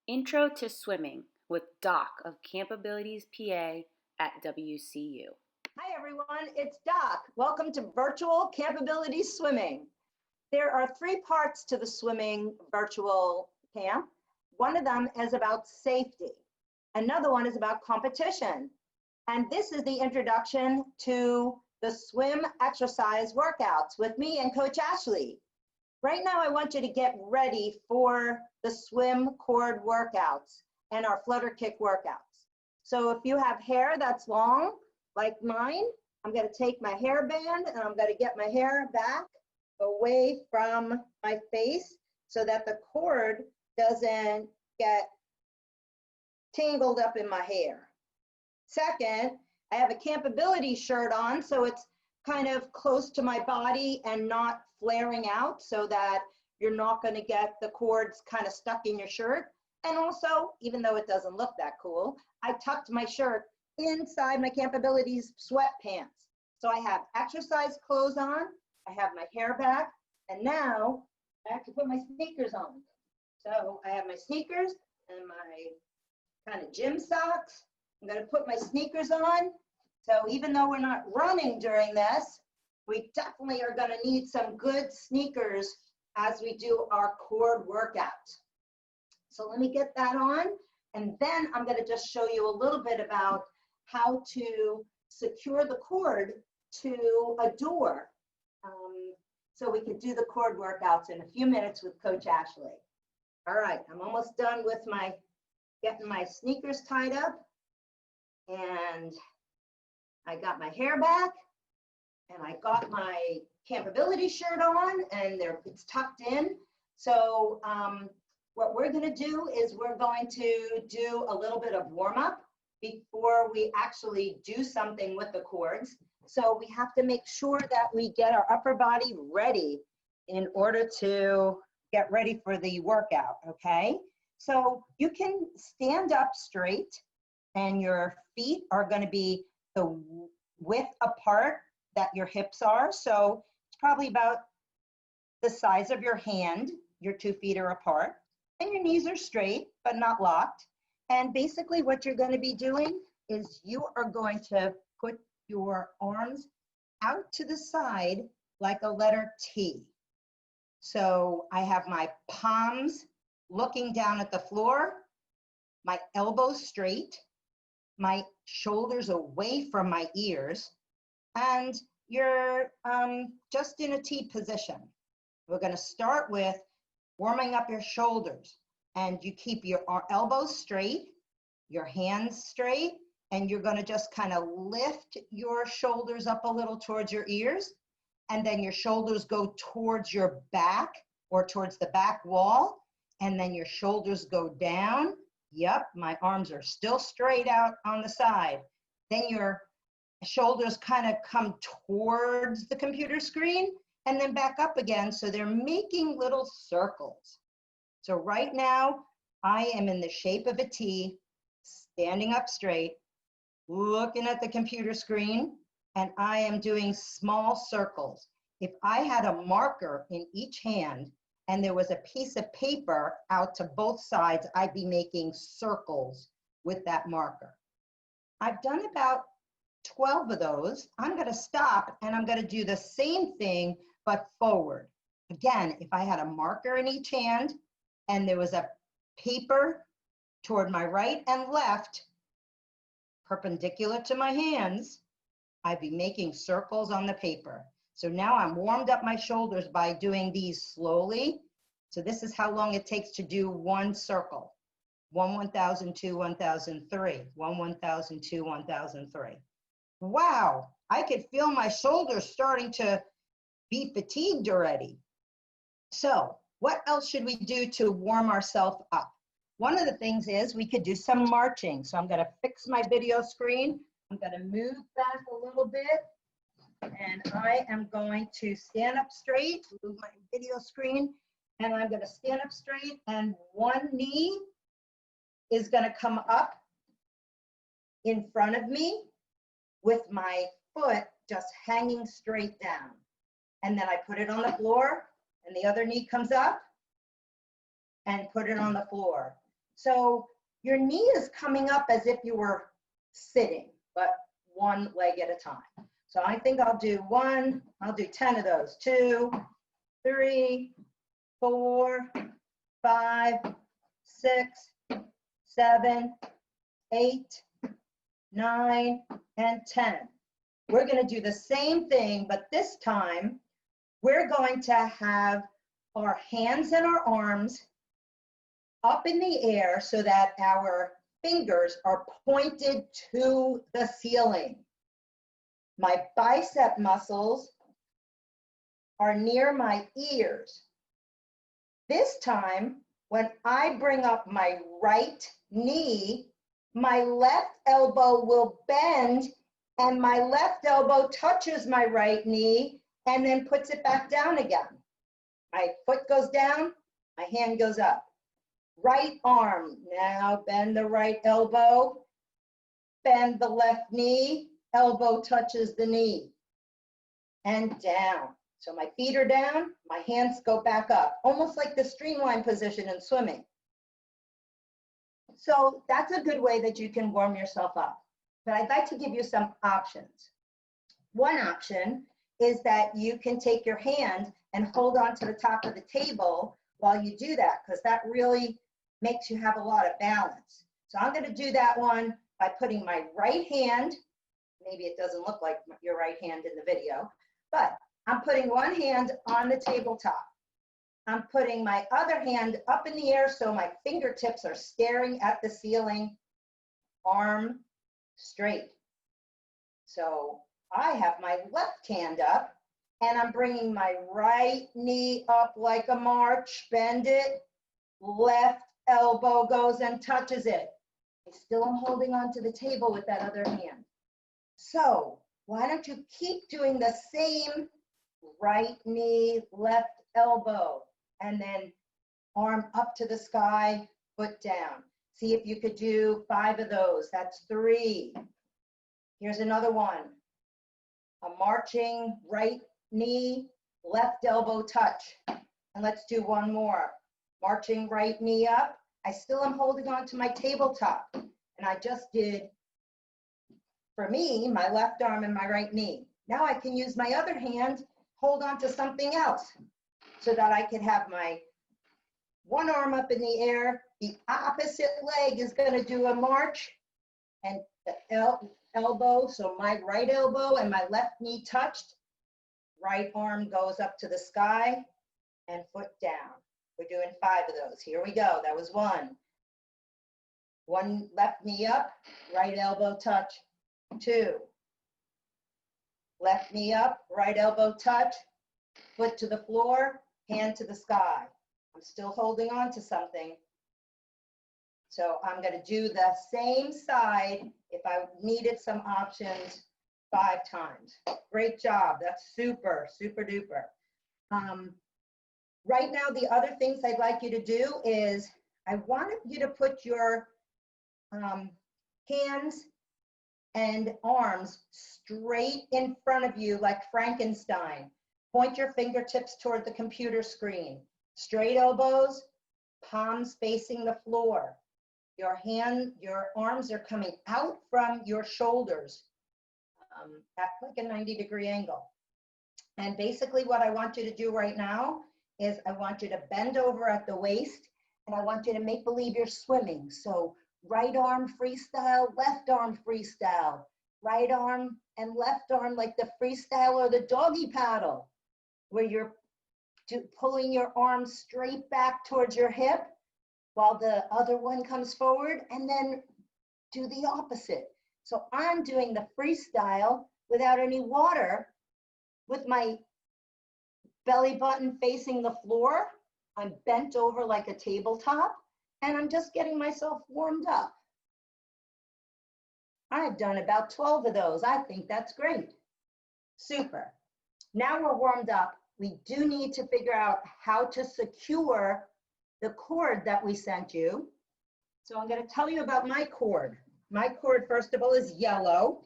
Intro to Swimming with Doc of Camp Abilities PA at WCU. Hi everyone, it's Doc. Welcome to virtual Camp Abilities Swimming. There are 3 parts to the swimming virtual camp. One of them is about safety. Another one is about competition. And this is the introduction to the swim exercise workouts with me and Coach Ashley. Right now, I want you to get ready for the swim cord workouts and our flutter kick workouts. So if you have hair that's long, like mine, I'm going to take my hairband and I'm going to get my hair back away from my face so that the cord doesn't get tangled up in my hair. Second, I have a Camp Abilities shirt on, so it's kind of close to my body and not flaring out so that you're not going to get the cords kind of stuck in your shirt. And also, even though it doesn't look that cool, I tucked my shirt inside my Camp Abilities sweatpants. So I have exercise clothes on, I have my hair back, and now I have to put my sneakers on. So I have my sneakers and my kind of gym socks. I'm going to put my sneakers on. So even though we're not running during this, we definitely are going to need some good sneakers as we do our cord workout. So let me get that on, and then I'm going to just show you a little bit about how to secure the cord to a door. So we can do the cord workouts in a few minutes with Coach Ashley. All right, I'm almost done with getting my sneakers tied up, and I got my hair back, and I got my Camp Abilities shirt on, and it's tucked in. So what we're going to do is we're going to do a little bit of warm-up before we actually do something with the cords. So we have to make sure that we get our upper body ready in order to get ready for the workout, okay? So you can stand up straight, and your feet are going to be the width apart that your hips are. So it's probably about the size of your hand. Your 2 feet are apart, and your knees are straight but not locked. And basically what you're going to be doing is you are going to put your arms out to the side like a letter T. So I have my palms looking down at the floor, my elbows straight, my shoulders away from my ears, and you're just in a T position. We're going to start with warming up your shoulders, and you keep your elbows straight, your hands straight, and you're going to just kind of lift your shoulders up a little towards your ears, and then your shoulders go towards your back or towards the back wall, and then your shoulders go down. Yep, my arms are still straight out on the side. Then your shoulders kind of come towards the computer screen and then back up again. So they're making little circles. So right now, I am in the shape of a T, standing up straight, looking at the computer screen, and I am doing small circles. If I had a marker in each hand, and there was a piece of paper out to both sides, I'd be making circles with that marker. I've done about 12 of those. I'm going to stop, and I'm going to do the same thing, but forward. Again, if I had a marker in each hand, and there was a paper toward my right and left, perpendicular to my hands, I'd be making circles on the paper. So now I'm warmed up my shoulders by doing these slowly. So this is how long it takes to do one circle. 1, 1,000, 2, 1,003. 1, 1,000, 2, 1,003. Wow, I could feel my shoulders starting to be fatigued already. So what else should we do to warm ourselves up? One of the things is we could do some marching. So I'm going to fix my video screen. I'm going to move back a little bit. And I am going to stand up straight, move my video screen, and I'm going to stand up straight, and one knee is going to come up in front of me with my foot just hanging straight down. And then I put it on the floor, and the other knee comes up and put it on the floor. So your knee is coming up as if you were sitting, but one leg at a time. So I think I'll do 10 of those. 2, 3, 4, 5, 6, 7, 8, 9, and 10. We're going to do the same thing, but this time we're going to have our hands and our arms up in the air so that our fingers are pointed to the ceiling. My bicep muscles are near my ears. This time, when I bring up my right knee, my left elbow will bend and my left elbow touches my right knee and then puts it back down again. My foot goes down, my hand goes up. Right arm, now bend the right elbow, bend the left knee, elbow touches the knee, and down. So my feet are down, my hands go back up, almost like the streamline position in swimming. So that's a good way that you can warm yourself up. But I'd like to give you some options. One option is that you can take your hand and hold on to the top of the table while you do that, because that really makes you have a lot of balance. So I'm going to do that one by putting my right hand, maybe it doesn't look like your right hand in the video, but I'm putting one hand on the tabletop. I'm putting my other hand up in the air so my fingertips are staring at the ceiling, arm straight. So I have my left hand up and I'm bringing my right knee up like a march, bend it, left elbow goes and touches it. I still am holding on to the table with that other hand. So why don't you keep doing the same right knee, left elbow, and then arm up to the sky, foot down. See if you could do 5 of those. That's 3. Here's another one. A marching right knee, left elbow touch. And let's do one more. Marching right knee up. I still am holding on to my tabletop. And I just did, for me, my left arm and my right knee. Now I can use my other hand, hold on to something else so that I can have my one arm up in the air. The opposite leg is going to do a march and the elbow, so my right elbow and my left knee touched. Right arm goes up to the sky and foot down. We're doing 5 of those. Here we go. That was 1. One left knee up, right elbow touch. 2. Left knee up, right elbow touch, foot to the floor, hand to the sky. I'm still holding on to something. So I'm going to do the same side if I needed some options 5 times. Great job. That's super, super duper. Right now, the other things I'd like you to do is I want you to put your hands and arms straight in front of you like Frankenstein. Point your fingertips toward the computer screen. Straight elbows, palms facing the floor. Your arms are coming out from your shoulders at like a 90-degree angle. And basically what I want you to do right now is I want you to bend over at the waist and I want you to make believe you're swimming. So right arm freestyle, left arm freestyle, right arm and left arm like the freestyle or the doggy paddle, where you're pulling your arm straight back towards your hip while the other one comes forward, and then do the opposite. So I'm doing the freestyle without any water with my belly button facing the floor. I'm bent over like a tabletop, and I'm just getting myself warmed up. I've done about 12 of those. I think that's great. Super. Now we're warmed up. We do need to figure out how to secure the cord that we sent you. So I'm going to tell you about my cord. My cord, first of all, is yellow.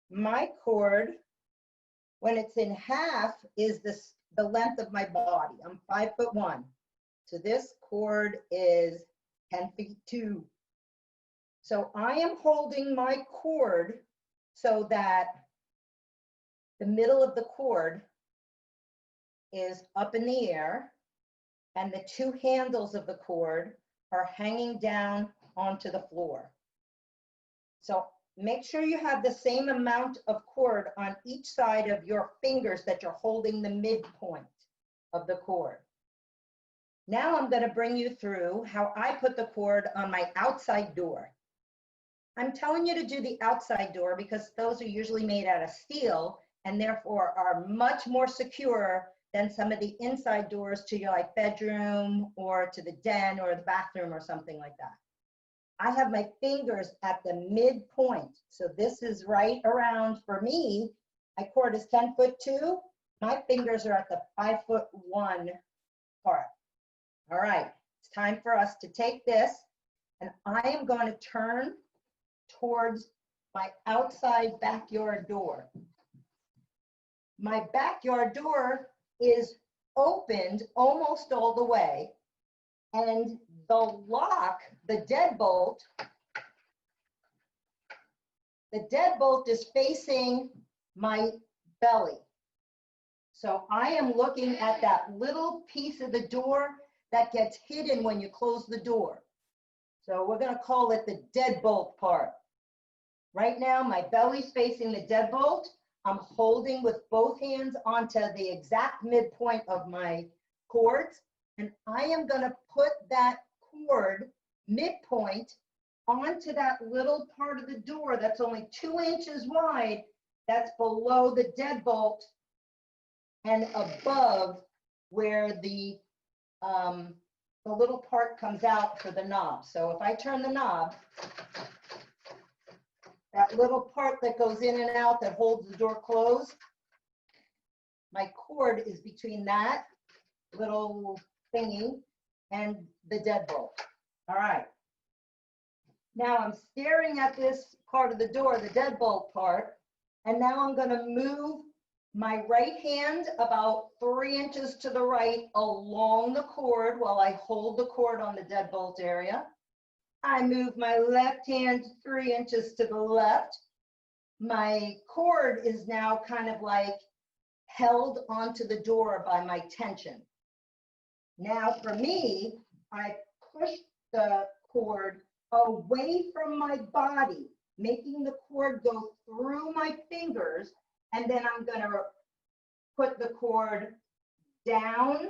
My cord, when it's in half, is the length of my body. I'm 5'1". So this cord is 10 feet 2. So I am holding my cord so that the middle of the cord is up in the air and the 2 handles of the cord are hanging down onto the floor. So make sure you have the same amount of cord on each side of your fingers that you're holding the midpoint of the cord. Now I'm going to bring you through how I put the cord on my outside door. I'm telling you to do the outside door because those are usually made out of steel and therefore are much more secure than some of the inside doors to your like bedroom or to the den or the bathroom or something like that. I have my fingers at the midpoint. So this is right around, for me, my cord is 10 foot 2. My fingers are at the 5 foot 1 part. All right, it's time for us to take this and I am going to turn towards my outside backyard door. My backyard door is opened almost all the way, and the lock, the deadbolt is facing my belly. So I am looking at that little piece of the door that gets hidden when you close the door. So we're going to call it the deadbolt part. Right now, my belly's facing the deadbolt. I'm holding with both hands onto the exact midpoint of my cords, and I am going to put that cord midpoint onto that little part of the door that's only 2 inches wide, that's below the deadbolt and above where the little part comes out for the knob. So if I turn the knob, that little part that goes in and out that holds the door closed, my cord is between that little thingy and the deadbolt. All right. Now I'm staring at this part of the door, the deadbolt part, and now I'm going to move my right hand about 3 inches to the right along the cord while I hold the cord on the deadbolt area. I move my left hand 3 inches to the left. My cord is now kind of like held onto the door by my tension. Now for me, I push the cord away from my body, making the cord go through my fingers, and then I'm going to put the cord down,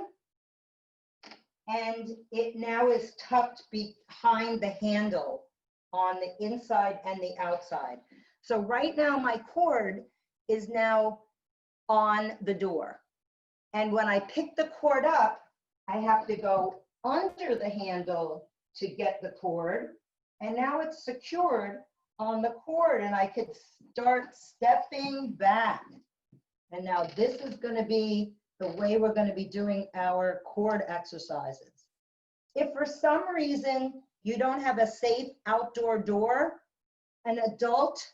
and it now is tucked behind the handle on the inside and the outside. So right now my cord is now on the door. And when I pick the cord up, I have to go under the handle to get the cord. And now it's secured on the cord and I could start stepping back. And now this is going to be the way we're going to be doing our cord exercises. If for some reason you don't have a safe outdoor door, an adult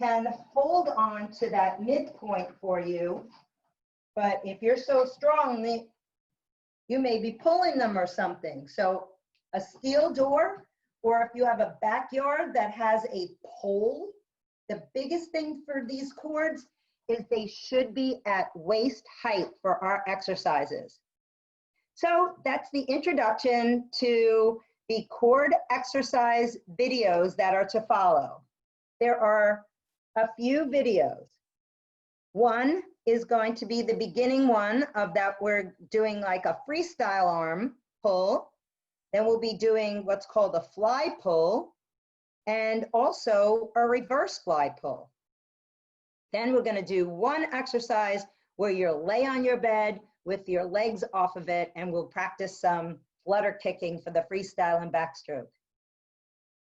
can hold on to that midpoint for you. But if you're so strong, you may be pulling them or something. So a steel door, or if you have a backyard that has a pole, the biggest thing for these cords is they should be at waist height for our exercises. So that's the introduction to the cord exercise videos that are to follow. There are a few videos. One is going to be the beginning one of that. We're doing like a freestyle arm pull. Then we'll be doing what's called a fly pull and also a reverse fly pull. Then we're going to do one exercise where you'll lay on your bed with your legs off of it, and we'll practice some flutter kicking for the freestyle and backstroke.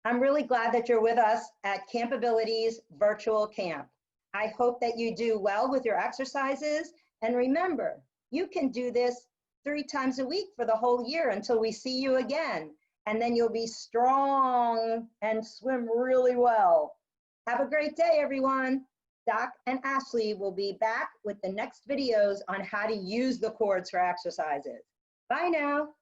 I'm really glad that you're with us at Camp Abilities Virtual Camp. I hope that you do well with your exercises. And remember, you can do this 3 times a week for the whole year until we see you again. And then you'll be strong and swim really well. Have a great day, everyone. Doc and Ashley will be back with the next videos on how to use the cords for exercises. Bye now.